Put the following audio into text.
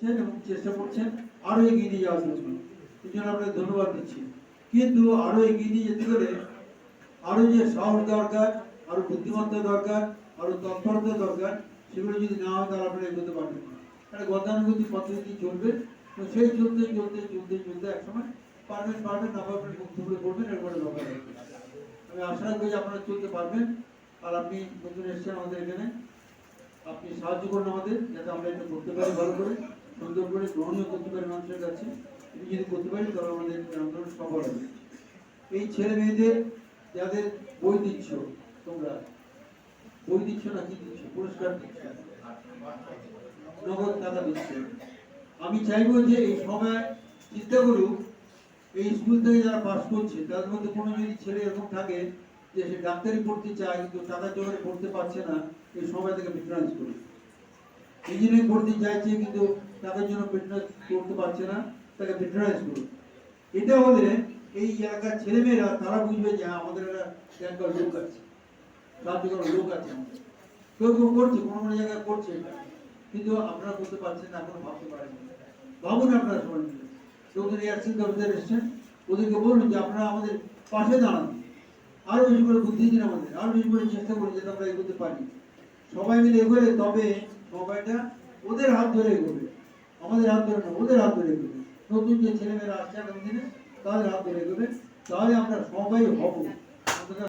এবং চেষ্টা করছেন আরো এগিয়ে নিয়ে যাওয়ার জন্য। এই জন্য আপনাকে ধন্যবাদ দিচ্ছি। কিন্তু আরো এগিয়ে নিয়ে যেতে গেলে আরো যে সাহস দরকার, আরো বুদ্ধিমত্তা দরকার, আরো তৎপরতা দরকার, সেগুলো যদি না হয় তাহলে আপনারা এগোতে পারবেন না। একটা গতানুগতিক পদ্ধতি চলবে, তো সেই চলতে চলতে চলতে চলতে একসময় পারবেন না পারবেন মুখ থুবড়ে পড়বেন, এরপরে দরকার হবে। আমি আশা রাখবো যে আপনারা চলতে পারবেন। আর আপনি নতুন এসেছেন আমাদের এখানে, আপনি সাহায্য করুন আমাদের, যাতে আমরা এটা করতে পারি ভালো করে, সুন্দর করে গ্রহণীয় করতে পারি মানুষের কাছে। তুমি যদি করতে পারি তাহলে আমাদের আন্দোলন সফল হবে। এই ছেলে মেয়েদের যাদের বই দিচ্ছ, তোমরা বই দিচ্ছ না কি দিচ্ছ, পুরস্কার দিচ্ছ, নগদ টাকা দিচ্ছ, আমি চাইবো যে এই সময় চিন্তা করুক, এই স্কুল থেকে যারা পাস করছে তার মধ্যে কোনো যদি ছেলে এরকম থাকে যে সে ডাক্তারি পড়তে চায় কিন্তু টাকার জোগাড়ে পড়তে পারছে না, এই সময় থেকে প্রিফারেন্স করুন। ইঞ্জিনিয়ারিং পড়তে চাইছে কিন্তু টাকার জন্য প্রিফারেন্স করতে পারছে না, তাকে প্রিফারেন্স করুন। এটা হলে এই এলাকার ছেলেমেয়েরা তারা বুঝবে যে আমাদের একটা লোক আছে, সাহায্য করার লোক আছে আমাদের। কেউ কেউ করছে, কোনো কোনো জায়গায় করছে এটা, কিন্তু আপনারা করতে পারছেন না, এখনো ভাবতে পারেন। ভাবুন আপনারা সবাই মিলে, নতুন এয়ারসিল অফিসার এসছেন, ওদেরকে বলুন যে আপনারা আমাদের পাশে দাঁড়ান, আরো বেশি করে বুদ্ধি দিন আমাদের, আরো বেশি করে চেষ্টা করুন যাতে আমরা এগোতে পারি। সবাই মিলে এগোলে তবে সবাইটা ওদের হাত ধরে এগোবে, আমাদের হাত ধরে না, ওদের হাত ধরে এগোবে। নতুন যে ছেলেমেয়েরা আসছে আগামী দিনে তাদের হাত ধরে এগোবে, তাহলে আমরা সবাই হব।